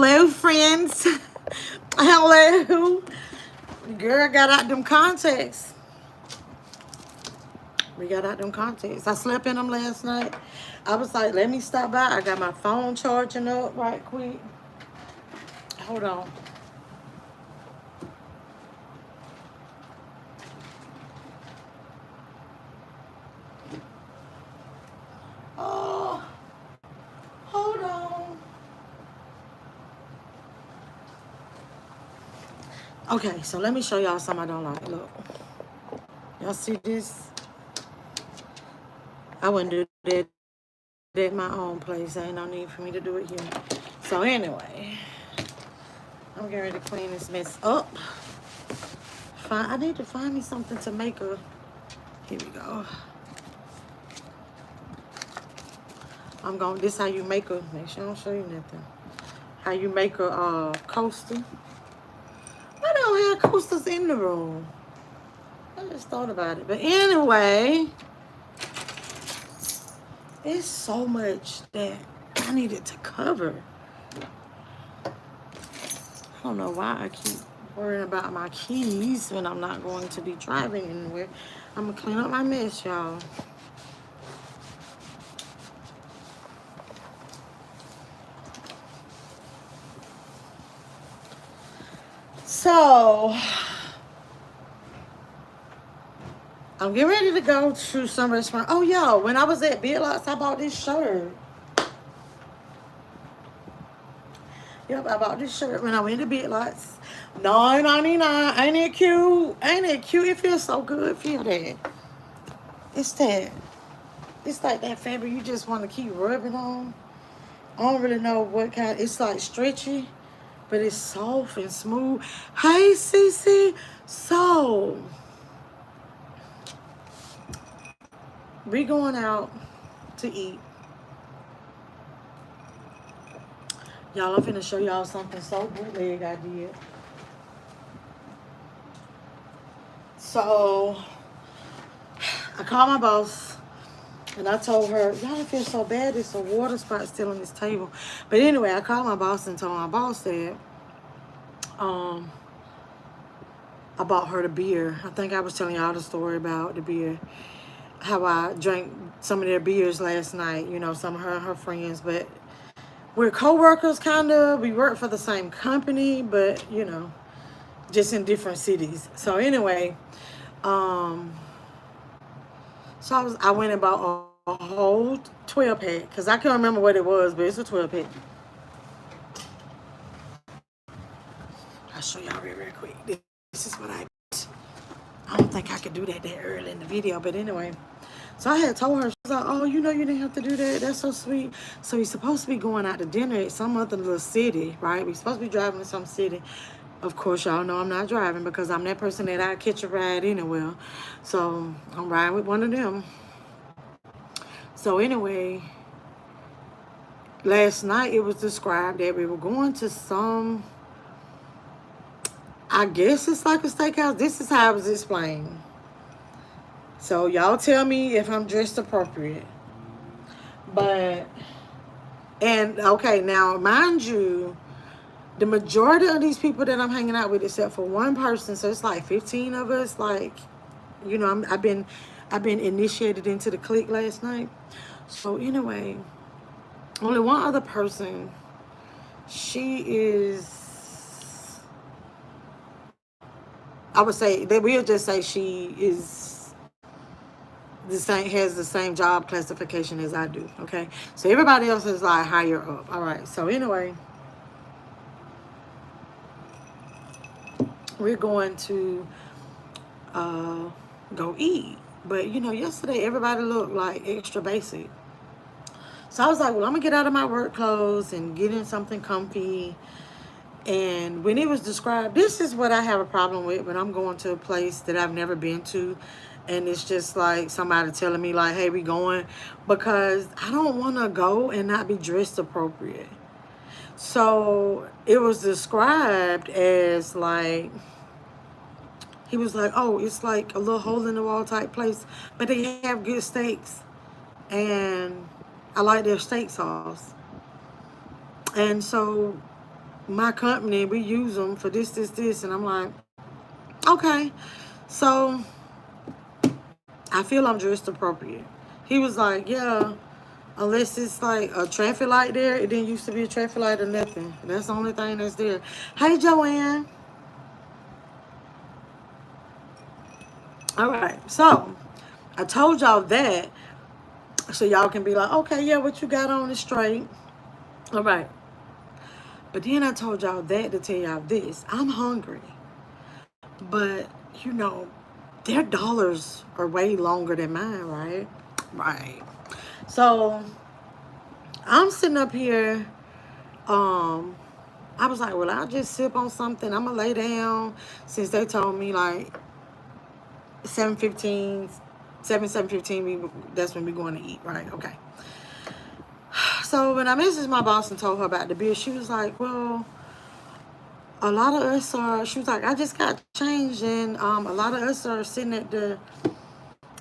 Hello, friends. Hello. Girl got out them contacts. We got out them contacts. I slept in them last night. I was like, let me stop by. I got my phone charging up right quick. Hold on. Oh, hold on. Okay, so let me show y'all something I don't like. Look. Y'all see this? I wouldn't do that at my own place. Ain't no need for me to do it here. So anyway, I'm getting ready to clean this mess up. I need to find me something to make a. Here we go. This how you make a. Make sure I don't show you nothing. How you make a coaster. Why don't have coasters in the room? I just thought about it. But anyway, it's so much that I needed to cover. I don't know why I keep worrying about my keys when I'm not going to be driving anywhere. I'm going to clean up my mess, y'all. So, I'm getting ready to go to some restaurant. Oh, y'all, when I was at Big Lots, I bought this shirt. Yep, I bought this shirt when I went to Big Lots. $9.99. Ain't it cute? Ain't it cute? It feels so good. Feel that. It's that. It's like that fabric you just want to keep rubbing on. I don't really know what kind. It's like stretchy, but it's soft and smooth. Hey, Cece. So, we going out to eat. Y'all, I'm finna show y'all something so bootleg I did. So, I called my boss, and I told her, y'all, I feel so bad. There's a water spot still on this table. But anyway, I called my boss and told my boss that I bought her the beer. I think I was telling y'all the story about the beer. How I drank some of their beers last night. You know, some of her and her friends. But we're co-workers, kind of. We work for the same company, but, you know, just in different cities. So anyway, so I went and bought a whole 12 pack because I can't remember what it was, but it's a 12 pack. I'll show y'all real quick. This is what I don't think I could do that early in the video, but anyway. So I had told her, she was like, oh, you know you didn't have to do that. That's so sweet. So we're supposed to be going out to dinner at some other little city, right? We're supposed to be driving to some city. Of course, y'all know I'm not driving because I'm that person that I catch a ride anywhere. So I'm riding with one of them. So anyway, last night it was described that we were going to some, I guess it's like a steakhouse. This is how it was explained. So y'all tell me if I'm dressed appropriate. But, and okay, now mind you, the majority of these people that I'm hanging out with, except for one person, so it's like 15 of us, like, you know, I've been initiated into the clique last night. So anyway, only one other person, she is, I would say, we'll just say she is has the same job classification as I do, okay? So everybody else is like higher up. All right, so anyway, we're going to go eat. But, you know, yesterday everybody looked like extra basic. So I was like, well, I'm going to get out of my work clothes and get in something comfy. And when it was described, this is what I have a problem with when I'm going to a place that I've never been to. And it's just like somebody telling me like, hey, we going. Because I don't want to go and not be dressed appropriate. So it was described as like, he was like, oh, it's like a little hole in the wall type place. But they have good steaks. And I like their steak sauce. And so my company, we use them for this, this, this. And I'm like, okay. So I feel I'm dressed appropriate. He was like, yeah, unless it's like a traffic light there. It didn't used to be a traffic light or nothing. That's the only thing that's there. Hey, Joanne. All right. So I told y'all that so y'all can be like, okay, yeah, what you got on is straight. All right. But then I told y'all that to tell y'all this. I'm hungry. But, you know, their dollars are way longer than mine, right? Right. So I'm sitting up here. Um, I was like, well, I'll just sip on something. I'm gonna lay down since they told me like 7:15, 7:15. That's when we going to eat, right? Okay. So when I messaged my boss and told her about the bill, she was like, well, a lot of us are. She was like, I just got changed, and a lot of us are sitting at the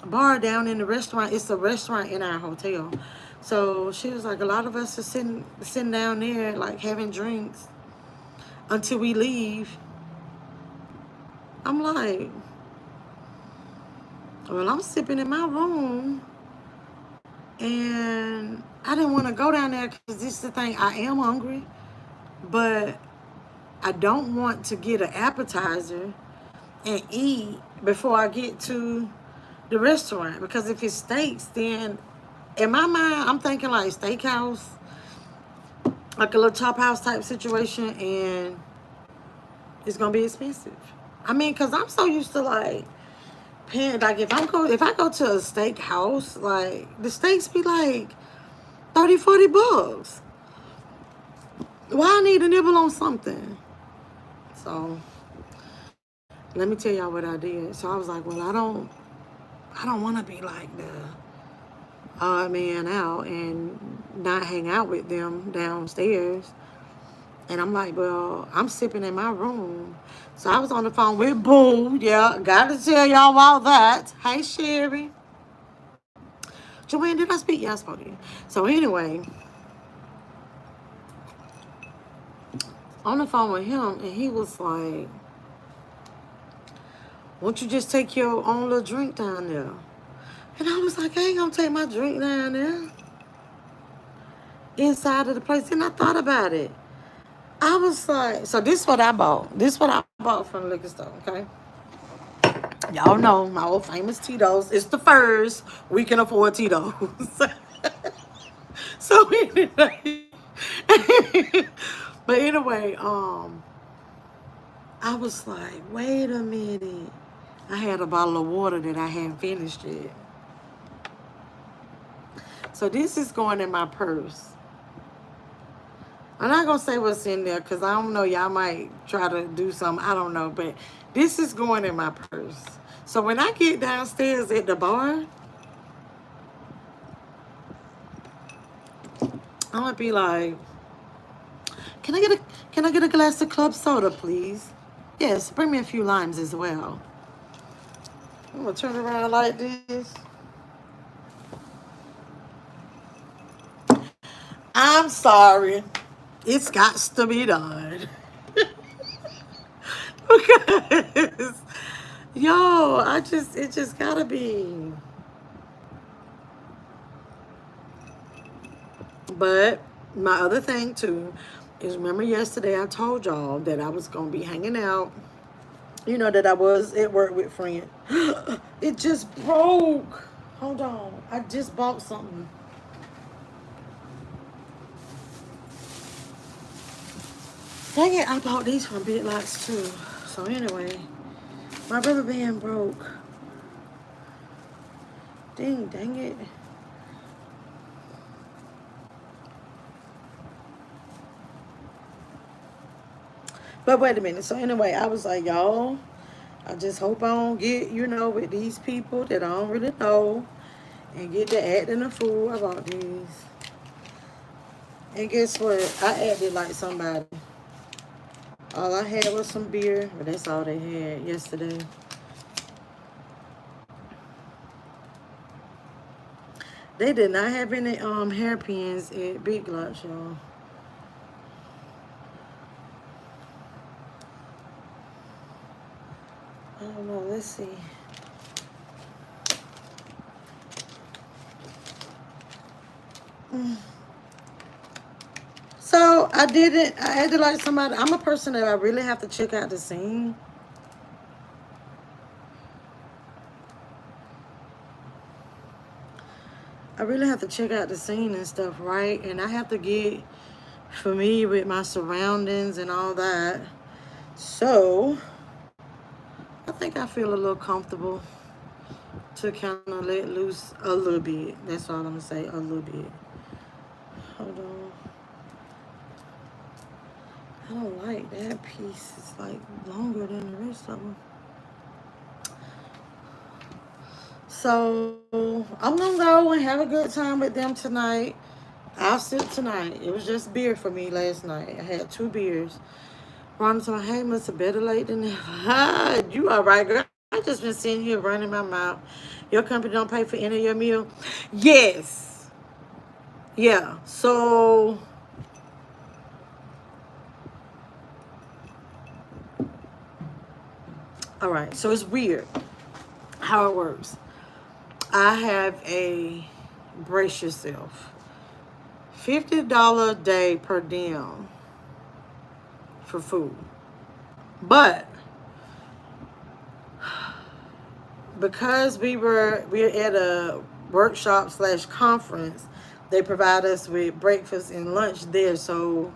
bar down in the restaurant. It's a restaurant in our hotel. So she was like, a lot of us are sitting down there, like having drinks until we leave. I'm like, well, I'm sipping in my room, and I didn't want to go down there because this is the thing. I am hungry, but I don't want to get an appetizer and eat before I get to the restaurant, because if it's steaks, then in my mind, I'm thinking like steakhouse, like a little chop house type situation, and it's gonna be expensive. I mean, cause I'm so used to like paying. Like if I go to a steakhouse, like the steaks be like 30-40 bucks. Why I need a nibble on something? So let me tell y'all what I did. So I was like, well, I don't want to be like the odd man out and not hang out with them downstairs. And I'm like, well, I'm sipping in my room. So I was on the phone with Boo. Yeah, got to tell y'all all that. Hey, Sherry. Joanne, did I speak? Yeah, I spoke to you. So anyway, on the phone with him, and he was like, won't you just take your own little drink down there? And I was like, I ain't gonna take my drink down there inside of the place. And I thought about it. I was like, so this is what I bought. This is what I bought from the liquor store, okay? Y'all know my old famous Tito's. It's the first. We can afford Tito's. So anyway, but anyway, I was like, wait a minute. I had a bottle of water that I hadn't finished yet. So this is going in my purse. I'm not gonna say what's in there because I don't know. Y'all might try to do something. I don't know, but this is going in my purse. So when I get downstairs at the bar, I'm gonna be like, can I get a glass of club soda, please? Yes, bring me a few limes as well. I'm gonna turn around like this. I'm sorry. It's got to be done. Because yo, it just gotta be. But my other thing too is, remember yesterday I told y'all that I was gonna be hanging out. You know that I was at work with friends. It just broke. Hold on. I just bought something. Dang it, I bought these from Big Lots too. So anyway, my rubber band broke. Dang it. But wait a minute. So anyway, I was like, y'all, I just hope I don't get, with these people that I don't really know and get to acting a fool about these. And guess what? I acted like somebody. All I had was some beer, but that's all they had yesterday. They did not have any hairpins at Big Lots, y'all. I don't know. Let's see. So I didn't. I had to like somebody. I'm a person that I really have to check out the scene. I really have to check out the scene and stuff, right? And I have to get familiar with my surroundings and all that. So I think I feel a little comfortable to kind of let loose a little bit. That's all I'm gonna say, a little bit. Hold on. I don't like that piece. It's like longer than the rest of them. So I'm gonna go and have a good time with them tonight. I'll sip tonight. It was just beer for me last night. I had 2 beers. Rhonda told me, hey, Mr. Better late than never. You all right, girl? I just been sitting here running my mouth. Your company don't pay for any of your meal? Yes. Yeah. So all right. So it's weird how it works. I have a brace yourself. $50 a day per diem for food. But because we're at a workshop / conference, they provide us with breakfast and lunch there. So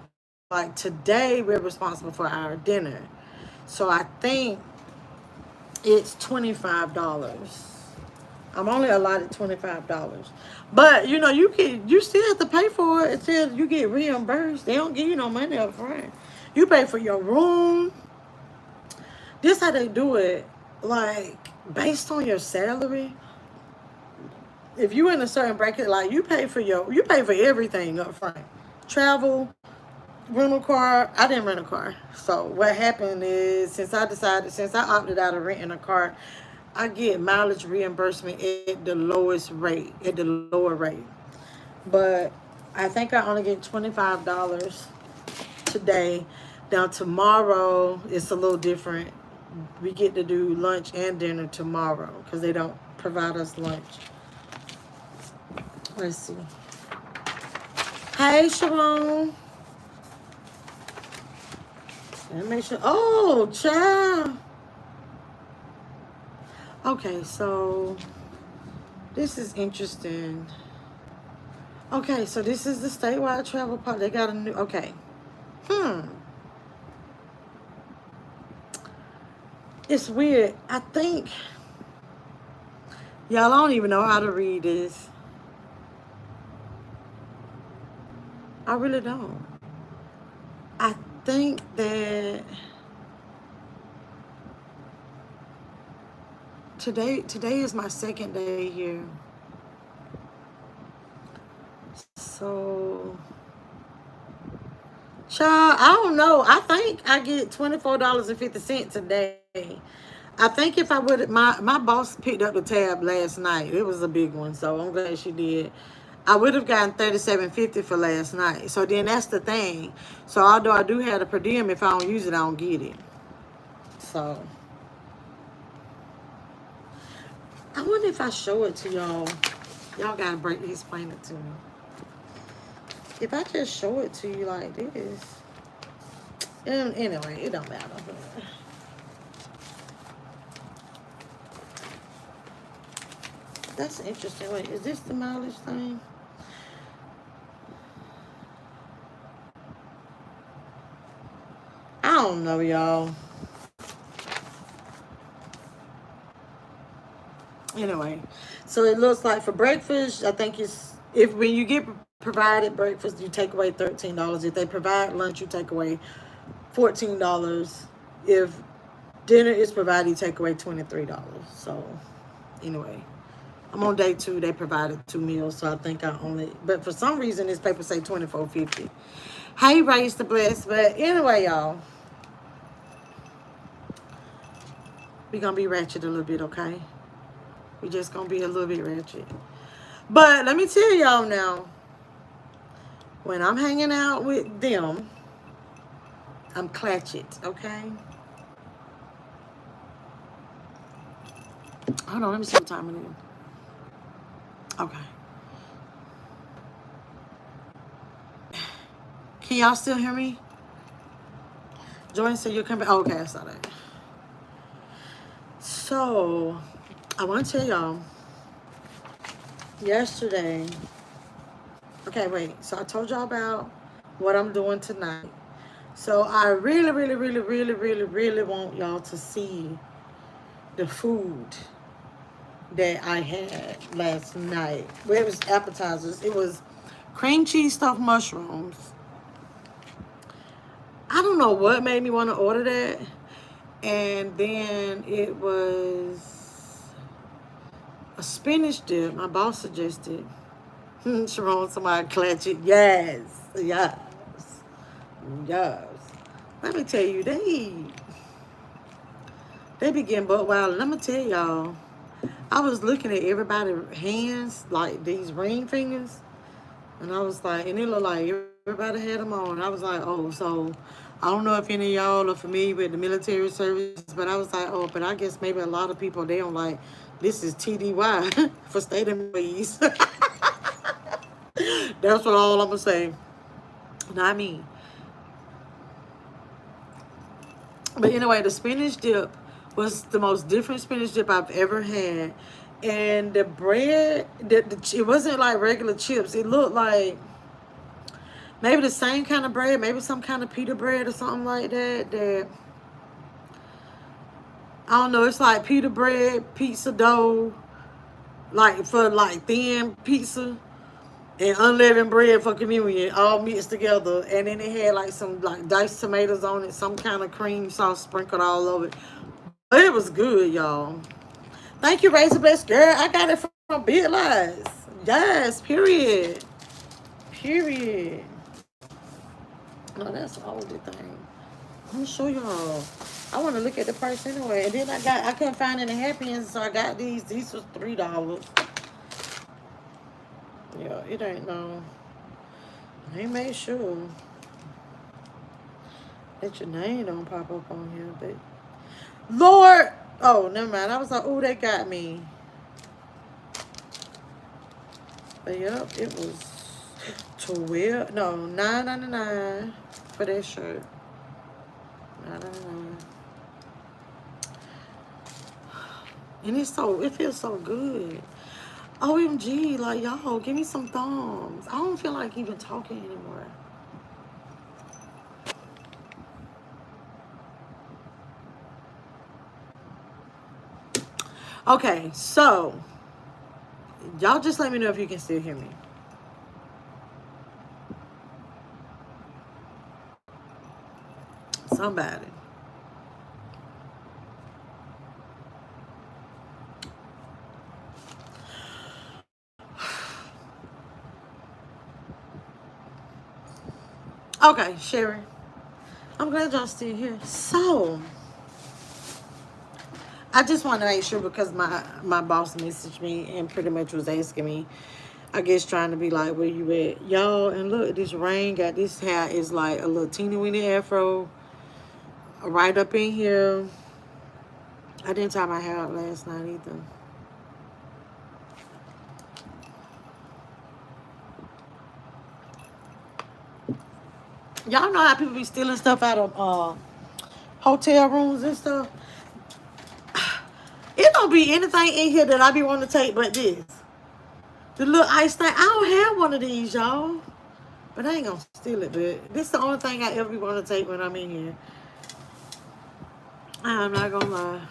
like today we're responsible for our dinner. So I think it's $25. I'm only allotted $25. But you still have to pay for it until you get reimbursed. They don't give you no money up front. You pay for your room. This how they do it, like based on your salary. If you in a certain bracket, like you pay for everything up front. Travel, rental car. I didn't rent a car. So what happened is since I opted out of renting a car, I get mileage reimbursement at the lowest rate, at the lower rate. But I think I only get $25 today. Now tomorrow it's a little different. We get to do lunch and dinner tomorrow because they don't provide us lunch. Let's see. Hey, Sharon. Let me make sure. Oh, child. Okay, so this is interesting. Okay, so this is the statewide travel part. They got a new. Okay. It's weird. I think y'all don't even know how to read this. I really don't. I think that today is my second day here. So child, I don't know. I think I get $24.50 today. I think if I would, my boss picked up the tab last night. It was a big one, so I'm glad she did. I would have gotten $37.50 for last night. So then that's the thing. So although I do have the per diem, if I don't use it, I don't get it. So I wonder if I show it to y'all. Y'all gotta explain it to me. If I just show it to you like this, anyway, it don't matter. That's interesting. Wait, is this the mileage thing? I don't know, y'all. Anyway, so it looks like for breakfast, I think it's if when you get provided breakfast, you take away $13. If they provide lunch, you take away $14. If dinner is provided, you take away $23. So anyway, I'm on day 2. They provided 2 meals, so I think I only. But for some reason, this paper say $24.50. Hey, raise the bless. But anyway, y'all, we gonna be ratchet a little bit, okay? We just gonna be a little bit ratchet. But let me tell y'all now, when I'm hanging out with them, I'm clatchet, okay? Hold on, let me see what time it is. Okay. Can y'all still hear me? Jordan said you're coming. Oh, okay, I saw that. So, I want to tell y'all, yesterday, okay, wait. So I told y'all about what I'm doing tonight. So I really, really, really, really, really, really want y'all to see the food that I had last night. Well, it was appetizers. It was cream cheese stuffed mushrooms. I don't know what made me want to order that. And then it was a spinach dip. My boss suggested. Sharon, somebody clutch it. Yes. Yes. Yes. Let me tell you, they be getting butt wild. And I'm going to tell y'all, I was looking at everybody's hands, like these ring fingers. And I was like, and it looked like everybody had them on. I was like, oh, so I don't know if any of y'all are familiar with the military service, but I was like, oh, but I guess maybe a lot of people, they don't like, this is TDY for state employees. That's what all I'm going to say. Not me. But anyway, the spinach dip was the most different spinach dip I've ever had. And the bread, it wasn't like regular chips. It looked like maybe the same kind of bread, maybe some kind of pita bread or something like that. That I don't know. It's like pita bread, pizza dough, like for like thin pizza, and unleavened bread for communion, all mixed together. And then it had like some like diced tomatoes on it, some kind of cream sauce sprinkled all over it. But it was good, y'all. Thank you, Razor Blessed Girl. I got it from Big Lies. Yes, period. Period. No, that's all the thing. I'm gonna show y'all. I want to look at the price anyway. And then I couldn't find any happy ends, so I got these. These was $3. Yeah, it ain't no. I ain't made sure that your name don't pop up on here, but Lord, oh, never mind. I was like, oh, they got me. But yep, it was 12. No, $9.99 for that shirt. $9.99. And it feels so good. OMG, like y'all, give me some thumbs. I don't feel like even talking anymore. Okay, so y'all just let me know if you can still hear me. Somebody. Okay, Sherry. I'm glad y'all still here. So, I just want to make sure because my boss messaged me and pretty much was asking me, I guess trying to be like, where you at? Y'all, and look, this rain got this hair is like a little teeny weeny afro right up in here. I didn't tie my hair up last night either. Y'all know how people be stealing stuff out of hotel rooms and stuff? It don't be anything in here that I be wanting to take but this. The little ice thing. I don't have one of these, y'all. But I ain't gonna steal it, but this is the only thing I ever be wanting to take when I'm in here. I'm not gonna lie.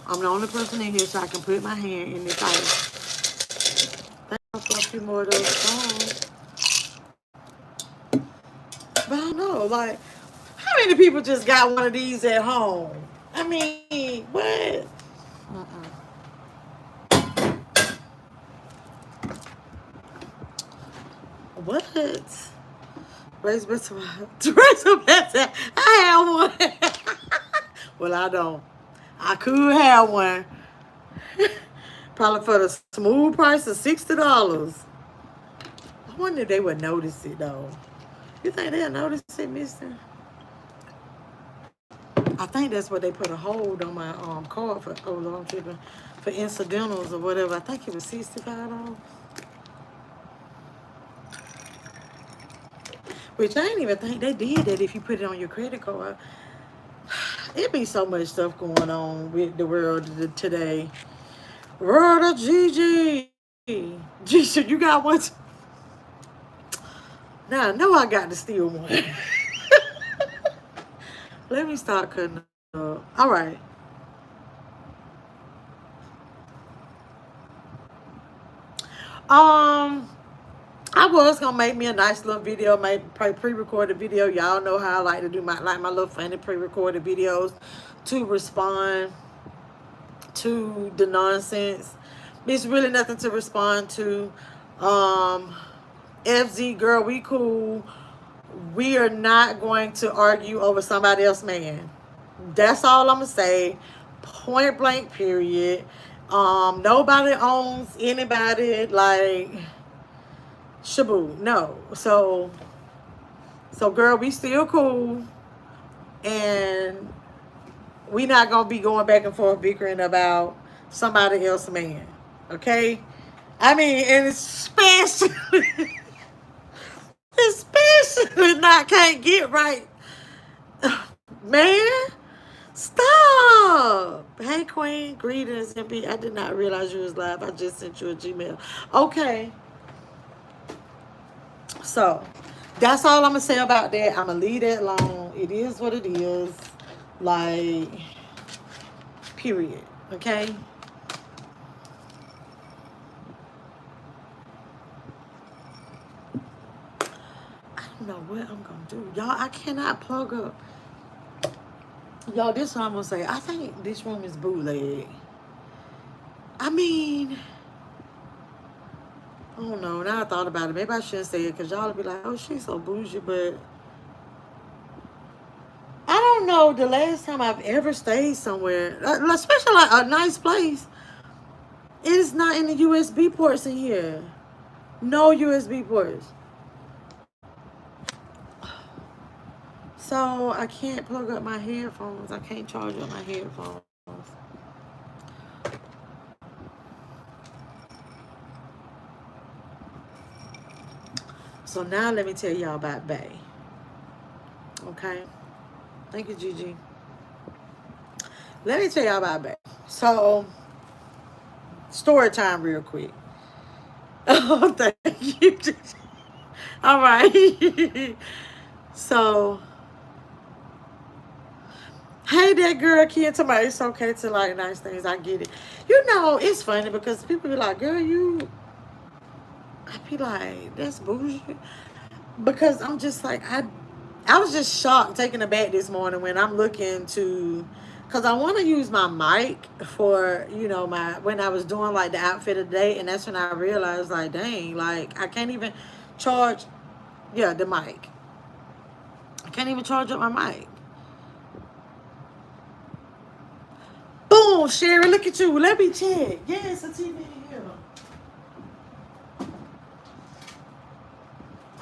I'm the only person in here so I can put my hand in this ice. Thank you for a few more of those songs. But I don't know, like, how many people just got one of these at home? I mean, what? What? Raise I have one. Well, I don't. I could have one. Probably for the smooth price of $60. I wonder if they would notice it though. You think they'll notice it, mister? I think that's what they put a hold on my card for. Oh, Lord, I'm tripping. For incidentals or whatever. I think it was $65. Which I didn't even think they did that if you put it on your credit card. It be so much stuff going on with the world today. World of Gigi. Gigi, you got one? Now I know I got to steal one. Let me start cutting up. All right. Um, I was gonna make me a nice little video, make pre-recorded video. Y'all know how I like to do my little funny pre-recorded videos to respond to the nonsense. It's really nothing to respond to. Um, FZ girl, we cool. We are not going to argue over somebody else's man. That's all I'm gonna say. Point blank, period. Nobody owns anybody, like Shabu. No. So girl, we still cool, and we not gonna be going back and forth bickering about somebody else's man. Okay? I mean, and especially not can't get right. Man, stop. Hey Queen, greetings. I did not realize you was live. I just sent you a Gmail. Okay. So that's all I'm gonna say about that. I'm gonna leave that alone. It is what it is. Like, period. Okay. I don't know what I'm gonna do. Y'all, I cannot plug up. Y'all, this is what I'm gonna say. I think this room is bootleg. I mean, I don't know. Now I thought about it. Maybe I shouldn't say it because y'all will be like, oh, she's so bougie. But I don't know the last time I've ever stayed somewhere, especially like a nice place. It is not in the USB ports in here. No USB ports. So I can't plug up my headphones. I can't charge up my headphones. So now let me tell y'all about Bay. Okay? Thank you, Gigi. Let me tell y'all about Bay. So, story time real quick. Oh, thank you, Gigi. All right. So, hey, that girl, kid, somebody, it's okay to like nice things. I get it. You know, it's funny because people be like, girl, I be like, that's bullshit. Because I'm just like, I was just shocked, taken aback this morning when I'm looking to, because I want to use my mic for, when I was doing like the outfit of the day. And that's when I realized, like, dang, like, I can't even charge, the mic. I can't even charge up my mic. Boom, Sherry, look at you. Let me check. Yes, a TV here.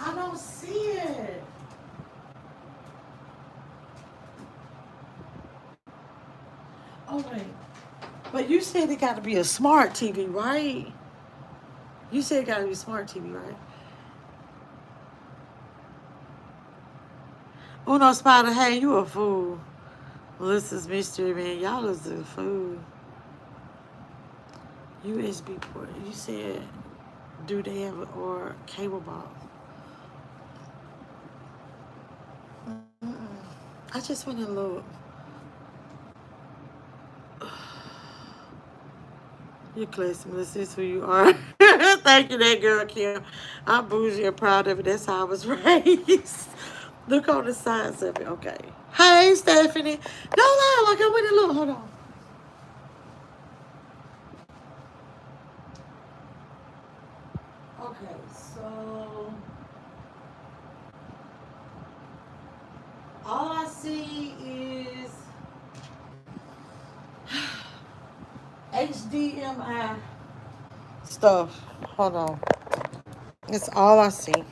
I don't see it. Oh, wait. But you said it got to be a smart TV, right? You said it got to be a smart TV, right? Uno Spider, hey, you a fool. Melissa's mystery, man. Y'all is a fool. USB port. You said, do they have it or cable box? I just went and looked. You're classy, Melissa. This is who you are. Thank you, that girl, Kim. I'm bougie and proud of it. That's how I was raised. Look on the sides of it. Okay. Hey, Stephanie. Don't lie. Like I went and looked. Hold on. Okay, so all I see is HDMI stuff. Hold on. That's all I see.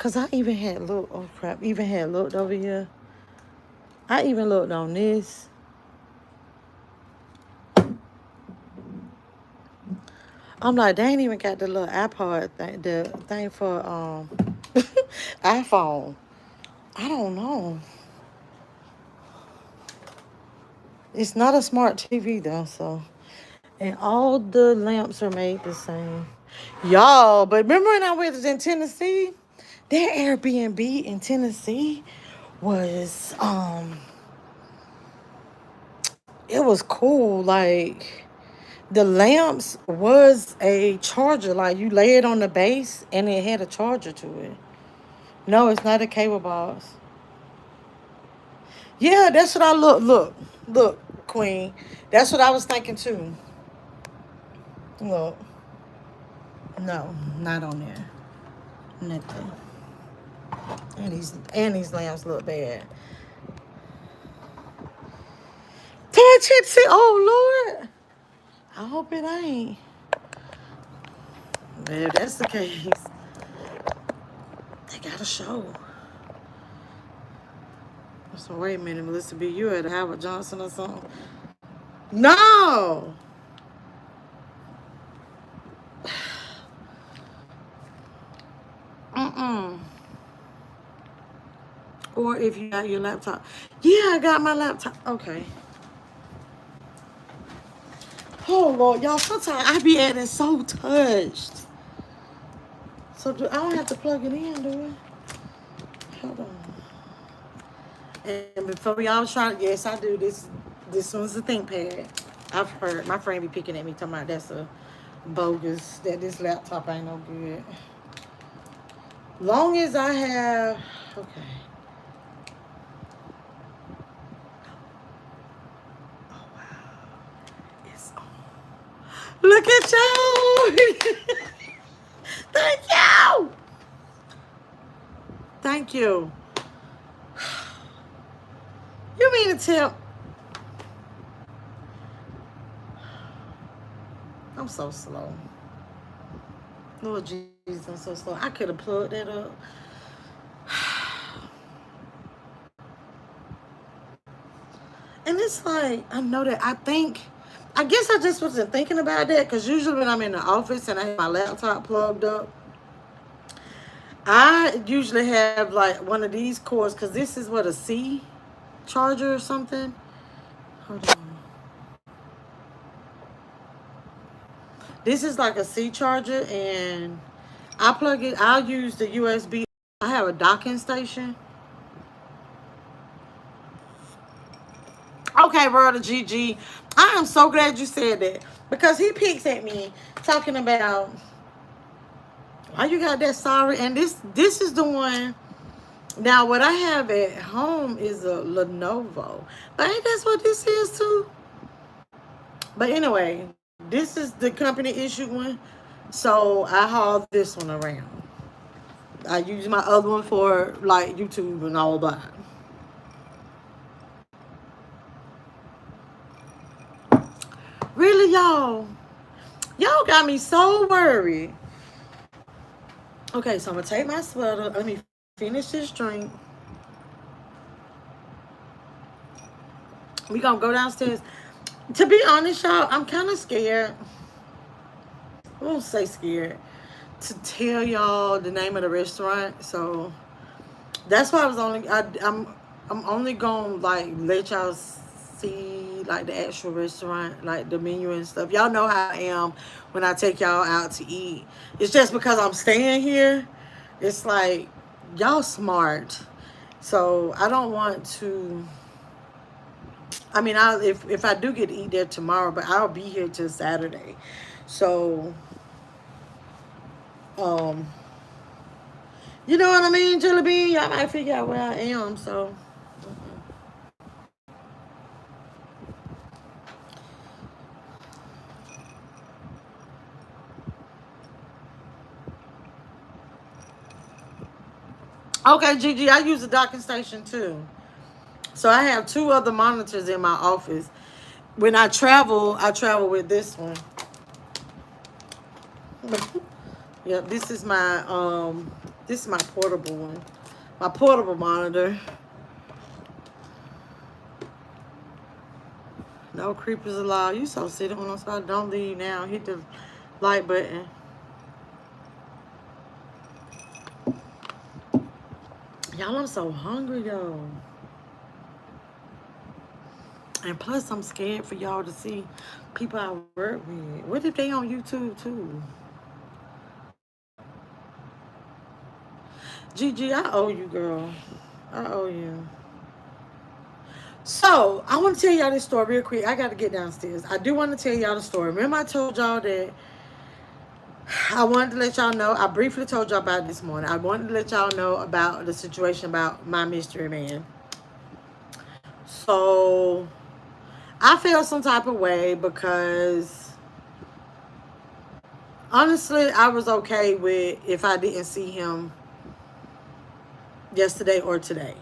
Cause I even had looked. Oh crap! Even had looked over here. I even looked on this. I'm like, they ain't even got the little iPod thing, the thing for iPhone. I don't know. It's not a smart TV though, so and all the lamps are made the same. Y'all, but remember when I was in Tennessee? That Airbnb in Tennessee was it was cool. Like the lamps was a charger. Like you lay it on the base and it had a charger to it. No, it's not a cable box. Yeah, that's what I look, Queen. That's what I was thinking too. Look, no, not on there. Nothing. And these lamps look bad. Touch it, see. Oh Lord, I hope it ain't. But if that's the case, they got a show. So wait a minute, Melissa B, you at Howard Johnson or something? No. Mm-mm. Or if you got your laptop. Yeah, I got my laptop. Okay. Oh Lord, y'all, sometimes I be acting so touched. So I don't have to plug it in, do I? Hold on. And before y'all try, yes, I do. This one's a ThinkPad. I've heard my friend be picking at me talking about that's a bogus, that this laptop ain't no good. Long as I have, okay. Oh wow, it's on. Look at you. Thank you. Thank you. You mean to tell? I'm so slow. Lord Jesus, I'm so slow. I could have plugged that up. And it's like, I know that I guess I just wasn't thinking about that because usually when I'm in the office and I have my laptop plugged up, I usually have like one of these cords because this is what, a C charger or something. Hold on. This is like a C charger and I'll use the USB. I have a docking station. Okay, brother GG. I am so glad you said that because he picks at me talking about why you got that sorry, and this is the one. Now what I have at home is a Lenovo, but ain't that's what this is too? But anyway, this is the company issued one, so I haul this one around. I use my other one for like YouTube and all that. Really, y'all? Y'all got me so worried. Okay, so I'm gonna take my sweater. Let me finish this drink. We gonna go downstairs. To be honest, y'all, I'm kind of scared. I won't say scared to tell y'all the name of the restaurant. So that's why I'm only gonna like let y'all see like the actual restaurant, like the menu and stuff. Y'all know how I am when I take y'all out to eat. It's just because I'm staying here. It's like y'all smart, so I don't want to. I mean, if I do get to eat there tomorrow, but I'll be here till Saturday, so um, you know what I mean, Jelly Bean. Y'all might figure out where I am. So okay, Gigi, I use the docking station too. So I have two other monitors in my office. When I travel with this one. Yep, this is my This is my portable one. My portable monitor. No creepers allowed. You so sitting on the spot. Don't leave now. Hit the like button. Y'all, I'm so hungry though. And plus, I'm scared for y'all to see people I work with. What if they on YouTube too? Gigi, I owe you, girl. I owe you. So, I want to tell y'all this story real quick. I got to get downstairs. I do want to tell y'all the story. Remember I told y'all that I wanted to let y'all know. I briefly told y'all about it this morning. I wanted to let y'all know about the situation about my mystery man. So, I felt some type of way because honestly, I was okay with if I didn't see him yesterday or today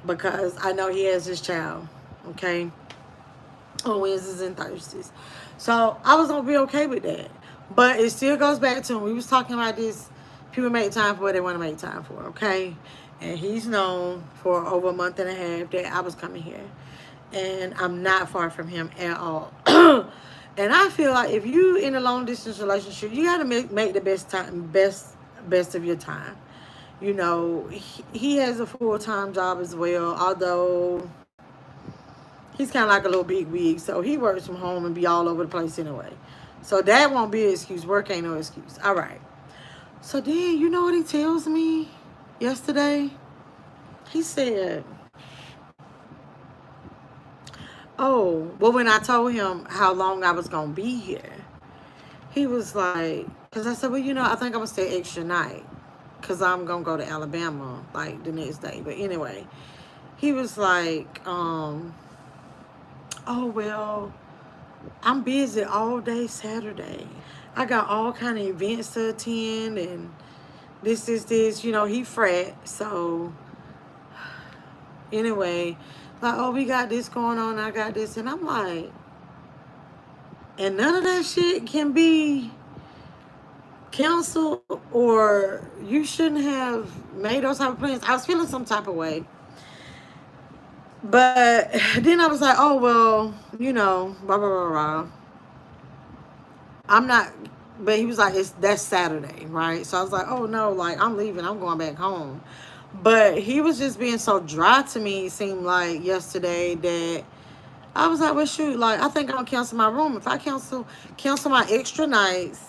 because I know he has his child, okay, on Wednesdays and Thursdays. So I was gonna be okay with that. But it still goes back to when we was talking about this, people make time for what they want to make time for, okay? And he's known for over a month and a half that I was coming here. And I'm not far from him at all. And I feel like if you in a long distance relationship, you gotta make the best of your time. You know, he has a full-time job as well, although he's kind of like a little big wig, so he works from home and be all over the place anyway. So that won't be an excuse. Work ain't no excuse. All right. So then, you know what he tells me yesterday? He said, oh, well, when I told him how long I was going to be here, he was like, because I said, well, you know, I think I'm going to stay extra night because I'm going to go to Alabama, like, the next day. But anyway, he was like, oh, well, I'm busy all day Saturday. I got all kind of events to attend and this. You know, he frat. So, anyway, like, oh, we got this going on. I got this. And I'm like, and none of that shit can be canceled or you shouldn't have made those type of plans. I was feeling some type of way. But then I was like, oh, well, you know, blah, blah, blah, blah. I'm not, but he was like, that's Saturday, right? So I was like, oh, no, like, I'm leaving. I'm going back home. But he was just being so dry to me, it seemed like yesterday, that I was like, well, shoot, like, I think I'm going to cancel my room. If I cancel my extra nights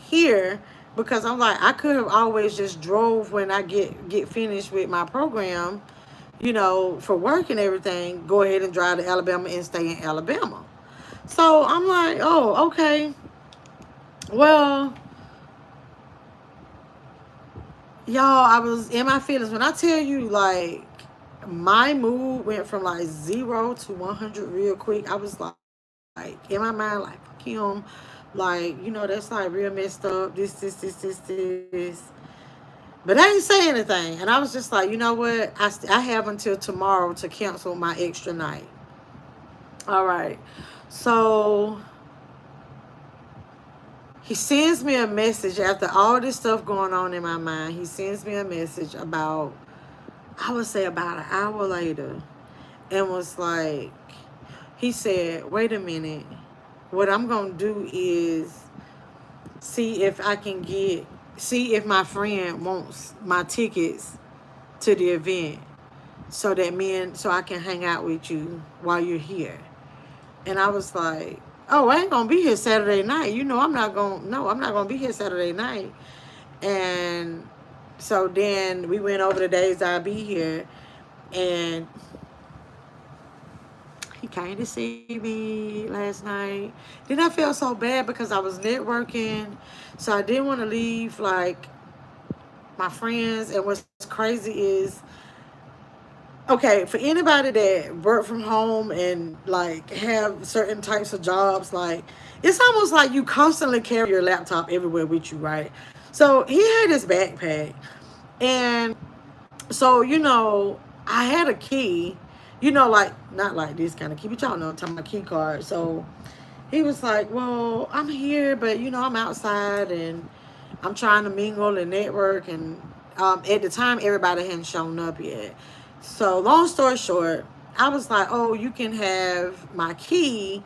here, because I'm like, I could have always just drove when I get finished with my program, you know, for work and everything, go ahead and drive to Alabama and stay in Alabama. So I'm like, oh, okay. Well, y'all, I was in my feelings. When I tell you, like, my mood went from, like, 0 to 100 real quick. I was like, in my mind, like, fuck him. Like, you know, that's, like, real messed up. This. But I didn't say anything. And I was just like, you know what? I have until tomorrow to cancel my extra night. All right. So he sends me a message after all this stuff going on in my mind. He sends me a message about, I would say about an hour later. And was like, he said, wait a minute. What I'm going to do is see if my friend wants my tickets to the event so I can hang out with you while you're here. And I was like, oh, I ain't gonna be here Saturday night. You know, I'm not gonna be here Saturday night. And so then we went over the days I'll be here, and he came to see me last night. Then I felt so bad because I was networking, so I didn't want to leave like my friends. And what's crazy is, okay, for anybody that work from home and like have certain types of jobs, like it's almost like you constantly carry your laptop everywhere with you, right? So he had his backpack, and so, you know, I had a key, you know, like not like this kind of key, but y'all know I'm talking about key card. So he was like, well, I'm here, but you know, I'm outside and I'm trying to mingle and network, and At the time, everybody hadn't shown up yet. So long story short, I was like, "Oh, you can have my key,"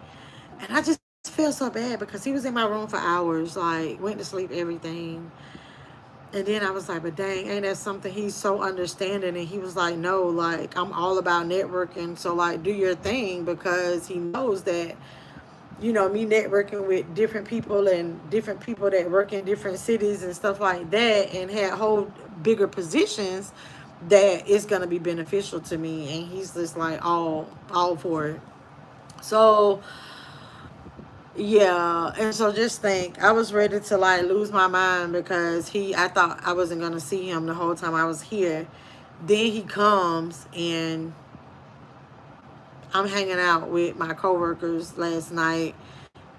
and I just felt so bad because he was in my room for hours, like went to sleep, everything. And then I was like, "But dang, ain't that something?" He's so understanding, and he was like, "No, like I'm all about networking, so like do your thing," because he knows that me networking with different people and different people that work in different cities and stuff like that and had hold bigger positions, that it's gonna be beneficial to me. And he's just like all for it. So yeah, and so just think, I was ready to like lose my mind because I thought I wasn't gonna see him the whole time I was here. Then he comes and I'm hanging out with my coworkers last night,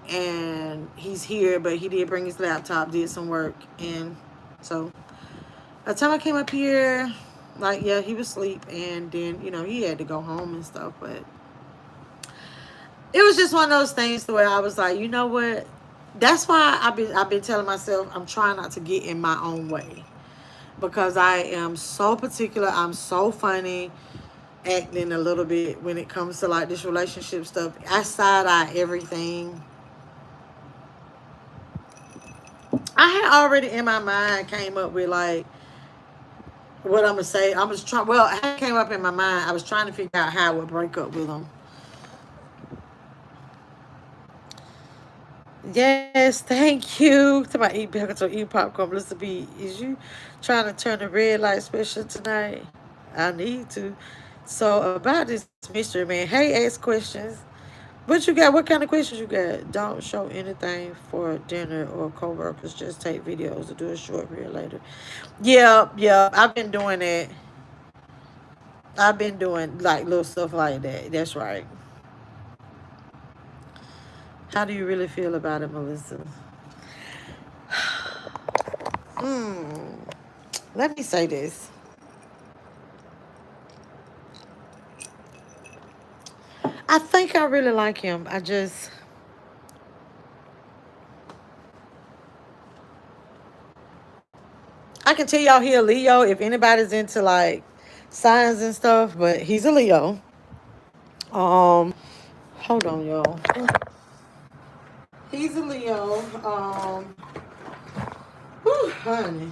and he's here, but he did bring his laptop, did some work, and so by the time I came up here, like yeah, he was asleep, and then he had to go home and stuff, but it was just one of those things to where I was like, you know what? That's why I've been telling myself I'm trying not to get in my own way because I am so particular. I'm so funny acting a little bit when it comes to like this relationship stuff. I side eye everything. I had already in my mind came up with like what I'm gonna say. I was trying. Well, I came up in my mind. I was trying to figure out how I would break up with him. Yes, thank you. To my eat burgers or eat popcorn. Listen, B, is you trying to turn the red light special tonight? I need to. So about this mystery man, hey, ask questions. What you got? What kind of questions you got? Don't show anything for dinner or coworkers. Just take videos or do a short reel later. Yeah, yeah. I've been doing that. I've been doing like little stuff like that. That's right. How do you really feel about it, Melissa? Hmm. Let me say this. I think I really like him. I can tell y'all he a Leo if anybody's into like signs and stuff, but he's a Leo. Hold on, y'all. He's a Leo. Whew, honey.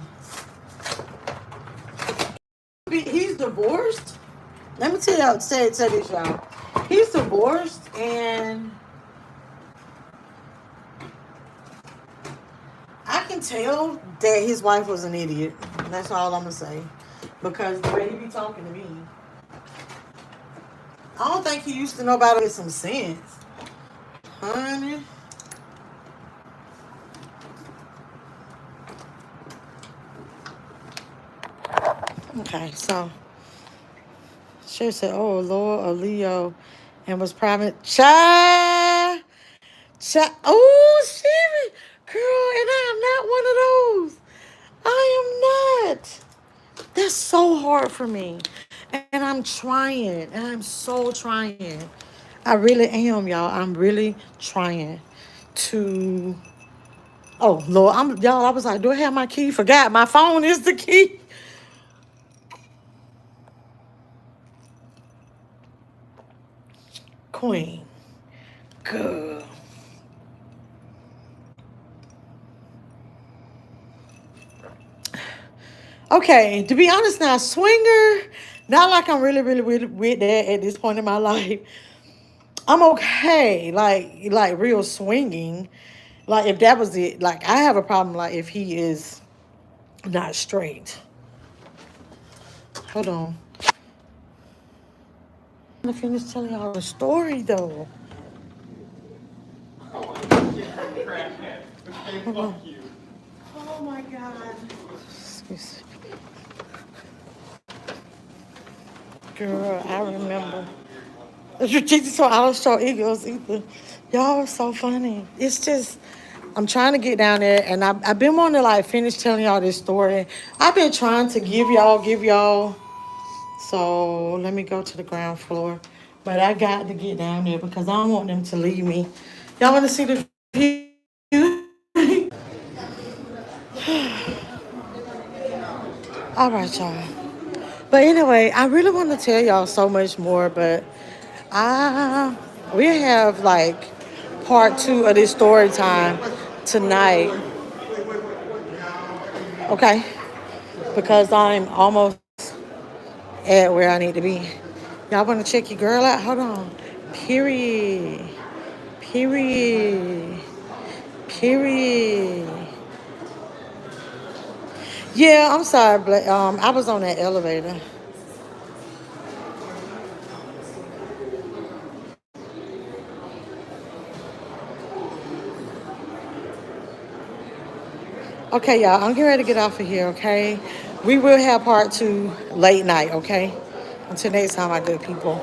He's divorced. Let me tell y'all, say this, y'all. He's divorced, and I can tell that his wife was an idiot. That's all I'm gonna say. Because the way he be talking to me, I don't think he used to know about it with some sense. Honey. Okay, so she said, "Oh Lord, a Leo," and was private. Child, child. Oh, Siri, girl, and I am not one of those. I am not. That's so hard for me, and I'm trying, and I'm so trying. I really am, y'all. I'm really trying to. Oh Lord, I'm y'all. I was like, do I have my key? Forgot my phone is the key. Queen, good. Okay, to be honest now, swinger, not like I'm really, really with that at this point in my life. I'm okay, like real swinging. Like if that was it, like I have a problem like if he is not straight. Hold on. I'm gonna finish telling y'all the story though. Hold on. Oh my god. Excuse me. Girl, I remember. Jesus, so I don't show egos either. Y'all are so funny. It's just, I'm trying to get down there, and I've been wanting to like finish telling y'all this story. I've been trying to give y'all. So let me go to the ground floor, but I got to get down there because I don't want them to leave me. Y'all want to see the view? All right, y'all. But anyway, I really want to tell y'all so much more, but I we have like part two of this story time tonight, okay? Because I'm almost at where I need to be. Y'all want to check your girl out? Hold on. Period. Period. Period. Yeah, I'm sorry, I was on that elevator. Okay, y'all, I'm getting ready to get off of here, okay? We will have part two late night, okay? Until next time, my good people.